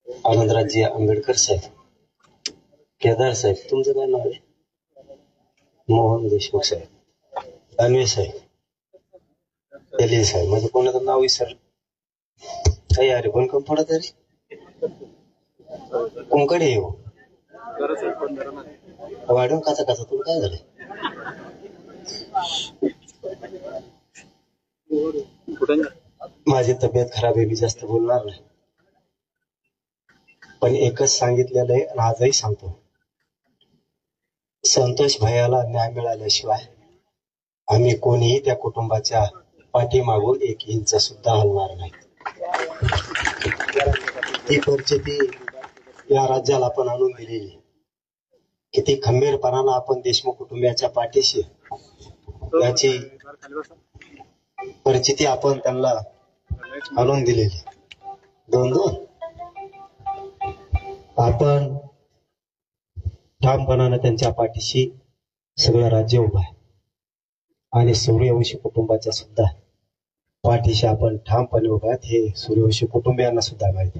आनंदराजे आंबेडकर साहेब, केदार साहेब, तुमचं काय नाव आहे? मोहन देशमुख साहेब, दानवे साहेब, एली साहेब, म्हणजे कोणाचं नाव विसरलं काही? अरे पण कम थोडा तरी कुंकडे येऊ वाढून काचा काचा तुला काय झालं? माझी तब्येत खराब आहे, मी जास्त बोलणार नाही, पण एकच सांगितलेलं आहे आणि आजही सांगतो, संतोष भैयाला न्याय मिळाल्याशिवाय आम्ही कोणीही त्या कुटुंबाच्या पाठीमागून एक इंच सुद्धा हलणार नाही. ती परिस्थिती या राज्याला आपण आणून दिलेली, किती खंबीरपणानं आपण देशमुख कुटुंबियाच्या पाठीशी याची परिस्थिती आपण त्यांना आणून दिलेली. दोन दोन आपण ठामपणानं त्यांच्या पाठीशी सगळं राज्य उभं आहे आणि सूर्यवंशी कुटुंबाच्या सुद्धा पाठीशी आपण ठामपणे उभा आहेत हे सूर्यवंशी कुटुंबियांना सुद्धा माहिती.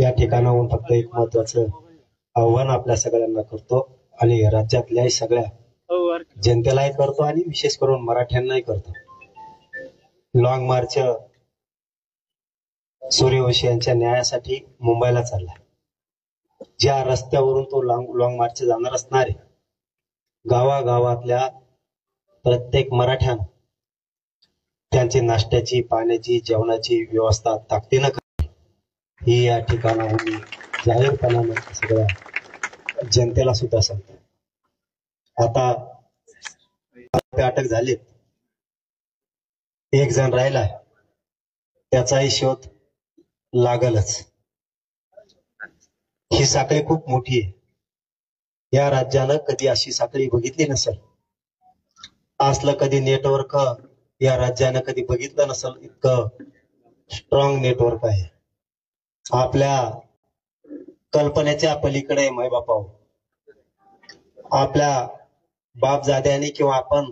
या ठिकाणाहून फक्त एक महत्वाचं आव्हान आपल्या सगळ्यांना करतो आणि राज्यातल्याही सगळ्या जनतेलाही करतो आणि विशेष करून मराठ्यांनाही करतो. लॉंग मार्च सूर्यवंशी यांच्या न्यायासाठी मुंबईला चालला. ज्या रस्त्यावरून तो लॉंग मार्च जाणार असणारे गावागावातल्या प्रत्येक मराठ्यानं त्यांची नाश्त्याची, पाण्याची, जेवणाची व्यवस्था ताकदीनं करणे ही या ठिकाणाहून जाहीरपणानं सगळ्या जनतेला सुद्धा सांगतो. आता अटक झालेत, एक जण राहिलाय, त्याचाही शोध लागलच. ही साखळी खूप मोठी आहे, या राज्यानं कधी अशी साखळी बघितली नसेल, असलं कधी नेटवर्क या राज्यानं कधी बघितलं नसेल. इतकं स्ट्रॉंग नेटवर्क आहे, आपल्या कल्पनेच्या पलीकडे मायबापाव, आपल्या बापजाद्याने किंवा आपण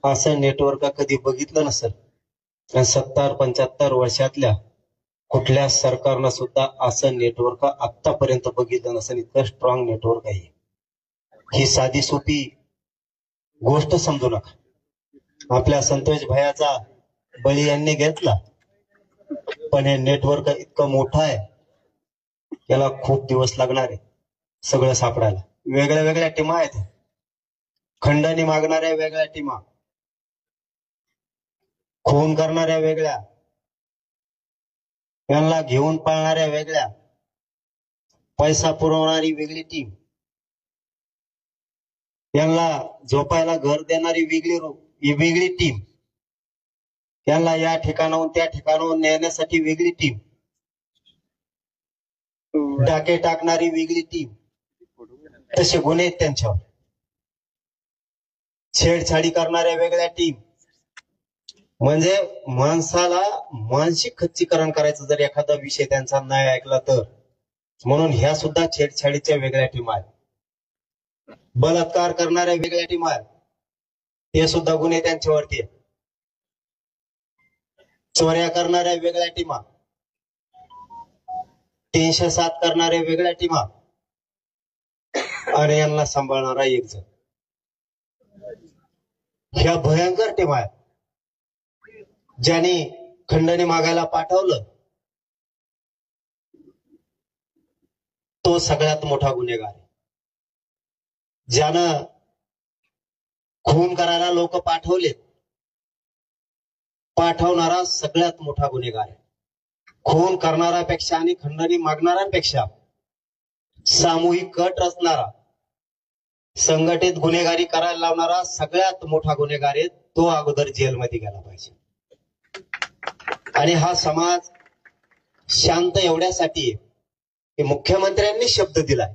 असं नेटवर्क कधी बघितलं नसेल. 70-75 वर्षातल्या कुठल्या सरकारनं सुद्धा असं नेटवर्क आतापर्यंत बघितलं नसेल. इतकं स्ट्रॉंग नेटवर्क आहे. ही साधी सोपी गोष्ट समजू नका. आपल्या संतोष भैयाचा बळी यांनी घेतला, पण हे नेटवर्क इतकं मोठं आहे, याला खूप दिवस लागणार आहे सगळं सापडायला. वेगळ्या वेगळ्या टीमा आहेत, खंडणी मागणाऱ्या वेगळ्या टीमा, खून करणाऱ्या वेगळ्या, यांना घेऊन पाळणाऱ्या वेगळ्या, पैसा पुरवणारी वेगळी टीम, यांना झोपायला घर देणारी वेगळी टीम, यांना या ठिकाणाहून त्या ठिकाणाहून नेण्यासाठी वेगळी टीम, डाके टाकणारी वेगळी टीम, तसे गुन्हे आहेत त्यांच्यावर, छेडछाडी करणाऱ्या वेगळ्या टीम. म्हणजे माणसाला मानसिक खच्चीकरण करायचं जर एखादा विषय त्यांचा नाही ऐकला तर. म्हणून ह्या सुद्धा छेडछाडीच्या वेगळ्या टीम आहेत, बलात्कार करणाऱ्या वेगळ्या टीम आहेत, हे सुद्धा गुन्हे त्यांच्यावरती आहेत, चोऱ्या करणाऱ्या वेगळ्या टीमा, 307 करणाऱ्या वेगळ्या टीमा, आणि यांना सांभाळणारा एक जण. ह्या भयंकर टीम आहेत. ज्याने खंडणी मागायला पाठवलं तो सगळ्यात मोठा गुन्हेगार आहे. ज्यानं खून करायला लोक पाठवलेत, पाठवणारा सगळ्यात मोठा गुन्हेगार आहे. खून करणाऱ्यापेक्षा आणि खंडणी मागणाऱ्यांपेक्षा सामूहिक कट रचणारा, संघटित गुन्हेगारी करायला लावणारा सगळ्यात मोठा गुन्हेगार आहे. तो अगोदर जेलमध्ये गेला पाहिजे. आणि हा समाज शांत एवढ्यासाठी की मुख्यमंत्र्यांनी शब्द दिलाय,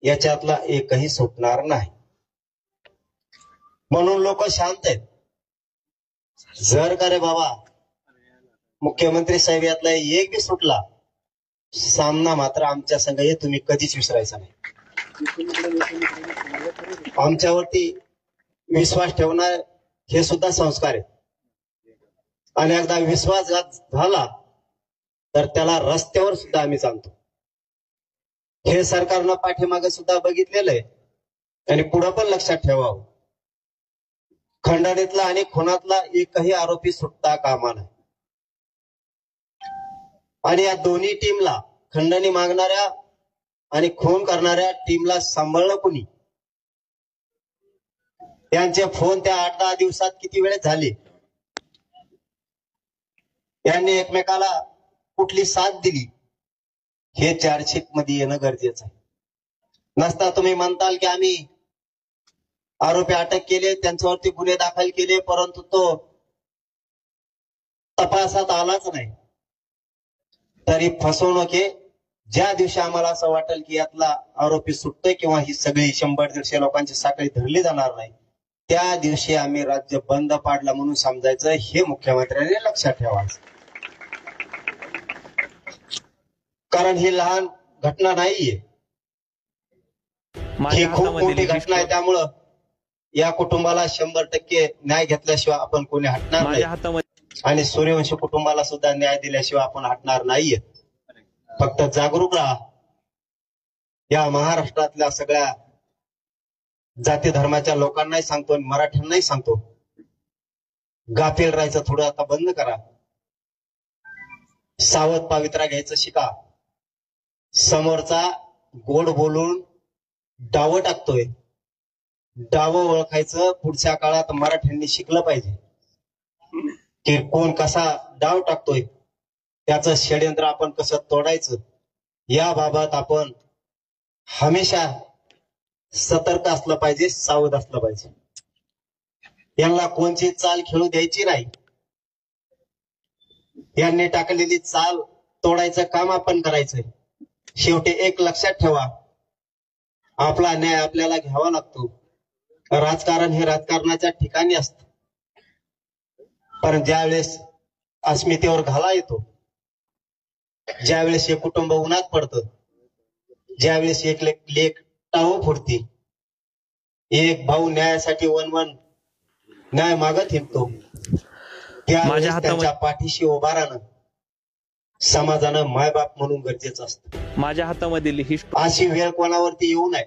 याच्यातला एकही सुटणार नाही, म्हणून लोक शांत आहेत. जर का रे बाबा मुख्यमंत्री साहेब यातला एक बी सुटला, सामना मात्र आमच्या संघ हे तुम्ही कधीच विसरायचा नाही. आमच्यावरती विश्वास ठेवणार हे सुद्धा संस्कार आहे. आणि एकदा विश्वासघात झाला तर त्याला रस्त्यावर सुद्धा आम्ही जाणतो. हे सरकारनं पाठीमागे सुद्धा बघितलेलं आहे आणि पुढं पण लक्षात ठेवावं. खंडणीतला आणि खुनातला एकही आरोपी सुटता कामा नये. आणि या दोन्ही टीमला, खंडणी मागणाऱ्या आणि खून करणाऱ्या टीमला सांभाळलं कुणी? त्यांचे फोन त्या 8-10 दिवसात किती वेळ झाले? त्यांनी एकमेकाला कुठली साथ दिली? हे चार्जशीट मध्ये येणं गरजेचं आहे. नसता तुम्ही म्हणताल की आम्ही आरोपी अटक केले, त्यांच्यावरती गुन्हे दाखल केले, परंतु तो तपासात आलाच नाही. तरी फसवणूक आहे. ज्या दिवशी आम्हाला असं वाटेल की यातला आरोपी सुटतोय किंवा ही सगळी 100-150 लोकांची साखळी धरली जाणार नाही, त्या दिवशी आम्ही राज्य बंद पाडलं म्हणून समजायचं. हे मुख्यमंत्र्यांनी लक्षात ठेवायचं. कारण ही लहान घटना नाहीये, ही खूप मोठी घटना आहे. त्यामुळं या कुटुंबाला 100% न्याय घेतल्याशिवाय आपण कोणी हटणार नाही आणि सूर्यवंशी कुटुंबाला सुद्धा न्याय दिल्याशिवाय आपण हटणार नाहीये. फक्त जागरूक राहा. या महाराष्ट्रातल्या सगळ्या जाती धर्माच्या लोकांनाही सांगतो, मराठ्यांनाही सांगतो, गाफील राहायचं थोडं आता बंद करा. सावध पावित्र्य घ्यायचं शिका. समोरचा गोड बोलून डावं टाकतोय, डावं ओळखायचं पुढच्या काळात मराठ्यांनी शिकलं पाहिजे की कोण कसा डाव टाकतोय, त्याचं षडयंत्र आपण कसं तोडायचं. याबाबत आपण हमेशा सतर्क असलं पाहिजे, सावध असलं पाहिजे. यांना कोणची चाल खेळू द्यायची नाही. यांनी टाकलेली चाल तोडायचं काम आपण करायचंय. शेवटी एक लक्षात ठेवा, आपला न्याय आपल्याला घ्यावा लागतो. राजकारण हे राजकारणाच्या ठिकाणी असतं, पण ज्यावेळेस अस्मितेवर घाला येतो, ज्यावेळेस हे कुटुंब उन्हात पडतं, ज्यावेळेस एक लेक टाळू फोडते, एक भाऊ न्यायासाठी वनवन न्याय मागत हिंडतो, त्यावेळेस त्यांच्या पाठीशी उभा राहणं समाजानं मायबाप म्हणून गरजेचं असतं. माझ्या हातामधील अशी वेळ कोणावरती येऊ नये.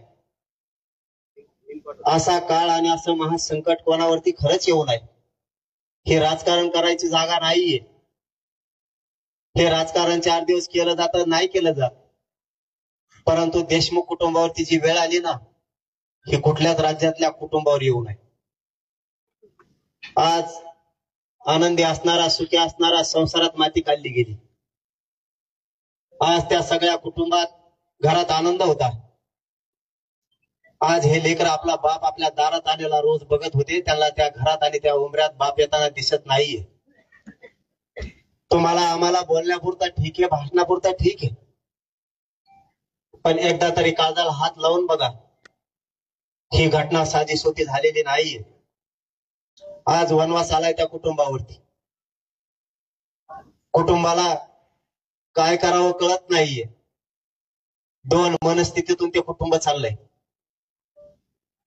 असा काळ आणि असं महासंकट कोणावरती खरंच येऊ नये. हे राजकारण करायची जागा नाहीये. हे राजकारण 4 दिवस केलं जातं, नाही केलं जात. परंतु देशमुख कुटुंबावरती जी वेळ आली ना, ही कुठल्याच राज्यातल्या कुटुंबावर येऊ नये. आज आनंदी असणारा, सुखी असणारा संसारात माती काढली गेली. आज त्या सगळ्या कुटुंबात घरात आनंद होता. आज हे लेकर आपला बाप आपल्या दारात आलेला रोज बघत होते, त्यांना त्या घरात आणि त्या उमऱ्यात बाप येताना दिसत नाहीये. तुम्हाला आम्हाला बोलण्यापुरता ठीक आहे, भाषणापुरता ठीक आहे, पण एकदा तरी काळजाला हात लावून बघा. ही घटना साधीसोपी झालेली नाहीये. आज वनवास आलाय त्या कुटुंबावरती. कुटुंबाला काय करावं कळत नाहीये. 2 मनस्थितीतून ते कुटुंब चाललंय.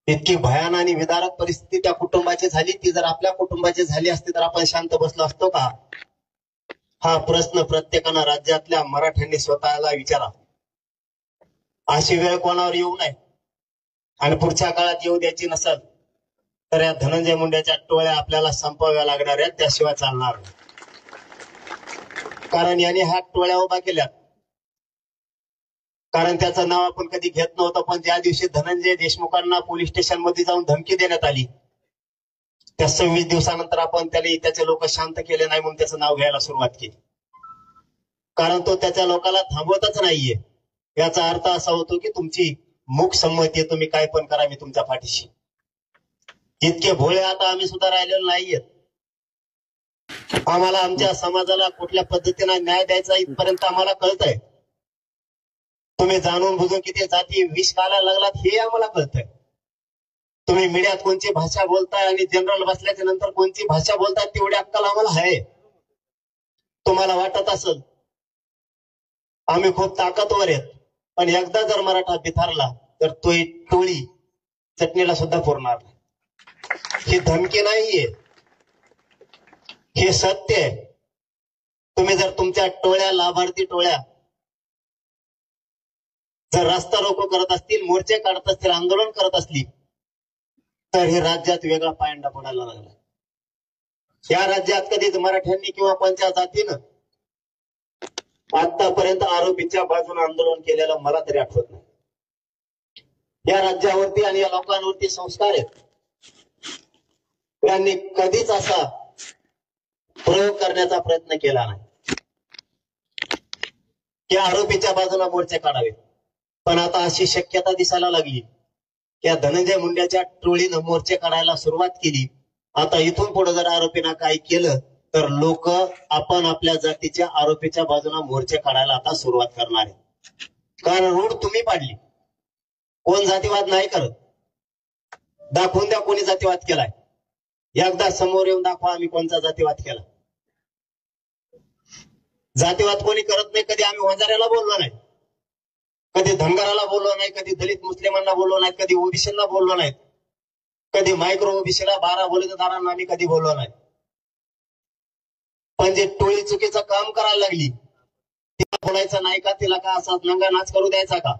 इतकी भयान आणि विदारक परिस्थिती त्या कुटुंबाची झाली. ती जर आपल्या कुटुंबाची झाली असती तर आपण शांत बसलो असतो का? हा प्रश्न प्रत्येकानं राज्यातल्या मराठ्यांनी स्वतःला विचारा. अशी वेळ कोणावर येऊ नये आणि पुढच्या काळात येऊ द्यायची नसेल तर या धनंजय मुंडेच्या टोळ्या आपल्याला संपवाव्या लागणार आहेत, त्याशिवाय चालणार नाही. कारण यांनी ह्या टोळ्या उभा केल्यात. कारण त्याचं नाव आपण कधी घेत नव्हतं, पण ज्या दिवशी धनंजय देशमुखांना पोलीस स्टेशन मध्ये जाऊन धमकी देण्यात आली, त्या 26 दिवसानंतर आपण त्याचे लोक शांत केले नाही म्हणून त्याचं नाव घ्यायला सुरुवात केली. कारण तो त्याच्या लोकांना थांबवतच नाहीये. याचा अर्थ असा होतो की तुमची मूक संमती आहे, तुम्ही काय पण करा, मी तुमच्या पाठीशी. इतके भोळे आता आम्ही सुद्धा राहिलेलो नाहीयेत. आम्हाला आमच्या समाजाला कुठल्या पद्धतीने न्याय द्यायचा इथपर्यंत आम्हाला कळतंय. तुम्ही जाणून बुजून किती जाती विष घालायला लागलात हे आम्हाला कळतंय. तुम्ही मीडियात कोणती भाषा बोलताय आणि जनरल बसल्याच्या नंतर कोणती भाषा बोलताय तेवढी अक्कल आम्हाला आहे. तुम्हाला वाटत असेल आम्ही खूप ताकदवर आहेत, पण एकदा जर मराठा बिथारला तर तो टोळी चटणीला सुद्धा पुरणार नाही. ही धमकी नाहीये, हे सत्य आहे. तुम्ही जर तुमच्या टोळ्या, लाभार्थी टोळ्या जर रस्ता रोको करत असतील, मोर्चे काढत असतील, आंदोलन करत असतील, तर हे राज्यात वेगळा पायंडा पडायला लागला. या राज्यात कधीच मराठ्यांनी किंवा कोणत्या जातीनं आतापर्यंत आरोपीच्या बाजूने आंदोलन केलेलं मला तरी आठवत नाही. या राज्यावरती आणि या लोकांवरती संस्कार आहेत. त्यांनी कधीच असा प्रयोग करण्याचा प्रयत्न केला नाही की आरोपीच्या बाजूला मोर्चे काढावे. पण आता अशी शक्यता दिसायला लागली की या धनंजय मुंड्याच्या टोळीनं मोर्चे काढायला सुरुवात केली. आता इथून पुढे जर आरोपीनं काही केलं तर लोक आपण आपल्या जातीच्या आरोपीच्या बाजूला मोर्चे काढायला आता सुरुवात करणार आहे. कारण रूढ तुम्ही पाडली. कोण जातीवाद नाही करत. दाखवून द्या कोणी जातीवाद केलाय. एकदा समोर येऊन दाखवा आम्ही कोणता जातीवाद केला. जातीवाद कोणी करत नाही. कधी आम्ही वंजाऱ्याला बोललो नाही, कधी धनगराला बोललो नाही, कधी दलित मुस्लिमांना बोललो नाही, कधी ओबीसीला बोललो नाही, कधी मायक्रो ओबीसीला 12 बलुतेदारांना आम्ही कधी बोललो नाही. पण जे टोळी चुकीचं काम करायला लागली तिला बोलायचं नाही का? तिला का असा नंगा नाच करू द्यायचा का?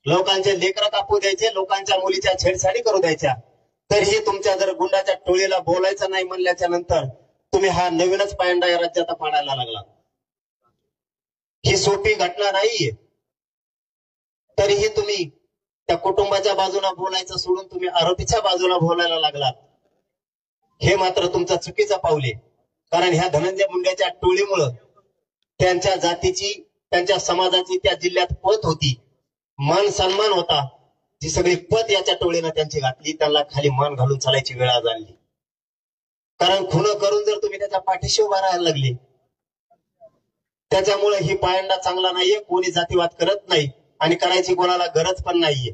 लोकांचे लेकरं कापू द्यायचे, लोकांच्या मुलीच्या छेडछाडी करू द्यायच्या. तरीही तुमच्या जर गुंडाच्या टोळीला बोलायचं नाही म्हणल्याच्या नंतर तुम्ही हा नवीनच पायंडा या राज्यात पाडायला लागला. ही सोपी घटना नाहीये. तरीही तुम्ही त्या कुटुंबाच्या बाजूला बोलायचं सोडून तुम्ही आरोपीच्या बाजूला बोलायला लागलात. हे मात्र तुमचं चुकीचं पाऊल आहे. कारण ह्या धनंजय मुंड्याच्या टोळीमुळं त्यांच्या जातीची, त्यांच्या समाजाची त्या जिल्ह्यात पत होती, मान सन्मान होता. जी सगळी पत याच्या टोळीनं त्यांची घातली. त्यांना खाली मान घालून चालायची वेळ आज आणली. कारण खुनं करून जर तुम्ही त्याच्या पाठीशी उभा राहायला लागले, त्याच्यामुळे ही पायंडा चांगला नाहीये. कोणी जातीवाद करत नाही आणि करायची कोणाला गरज पण नाहीये.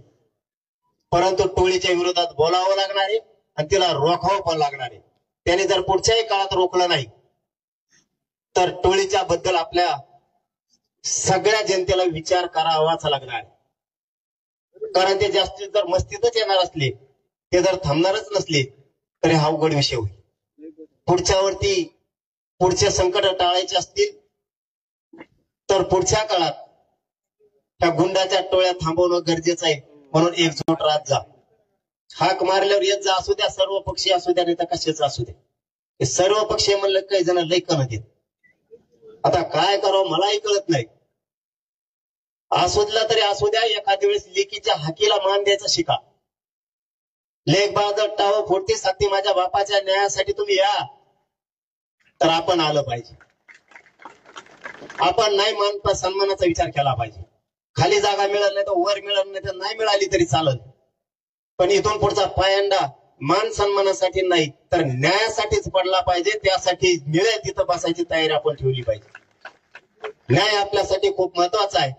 परंतु टोळीच्या विरोधात बोलावं लागणार आहे आणि तिला रोखावं पण लागणार आहे. त्याने जर पुढच्याही काळात रोखलं नाही तर टोळीच्या बद्दल आपल्या सगळ्या जनतेला विचार करावाच लागणार आहे. कारण ते जास्तीत जर मस्तीतच येणार असले, ते जर थांबणारच नसले तरी हा अवघड विषय होईल. पुढचे संकट टाळायचे असतील तर पुढच्या काळात त्या गुंडाच्या टोळ्या थांबवणं गरजेचं आहे. म्हणून एकजूट राहत जा. हाक मारल्यावर येत जा. असू द्या सर्व पक्षी असू द्या, नाही तर कशाच असू द्या. हे सर्व पक्षी म्हणलं काही जण लई कणत येत. आता काय करावं मलाही कळत नाही. असुदला तरी असू द्या. एखाद्या वेळेस लेकीच्या हाकीला मान द्यायचं शिका. लेख बाळजर टाव फोडती साठी माझ्या बापाच्या न्यायासाठी तुम्ही या, तर आपण आलं पाहिजे. आपण नाही मान सन्मानाचा विचार केला पाहिजे. खाली जागा मिळाली नाही तर वर मिळाली नाही तर नाही मिळाली तरी चालत. पण इथून पुढचा पायंडा मान सन्मानासाठी नाही तर न्यायासाठीच पडला पाहिजे. त्यासाठी मिळेल तिथं बसायची तयारी आपण ठेवली पाहिजे. न्याय आपल्यासाठी खूप महत्वाचा आहे.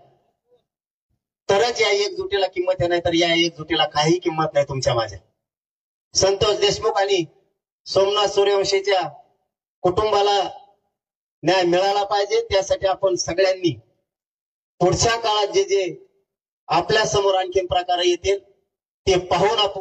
तरच या एकजुटीला किंमत आहे, नाही तर या एकजुटीला काही किंमत नाही तुमच्या माझ्या. संतोष देशमुख आणि सोमनाथ सूर्यवंशीच्या कुटुंबाला न्याय मिळाला पाहिजे. त्यासाठी आपण सगळ्यांनी पुढच्या काळात जे आपल्या समोर आणखीन प्रकार येतील ते पाहून आपण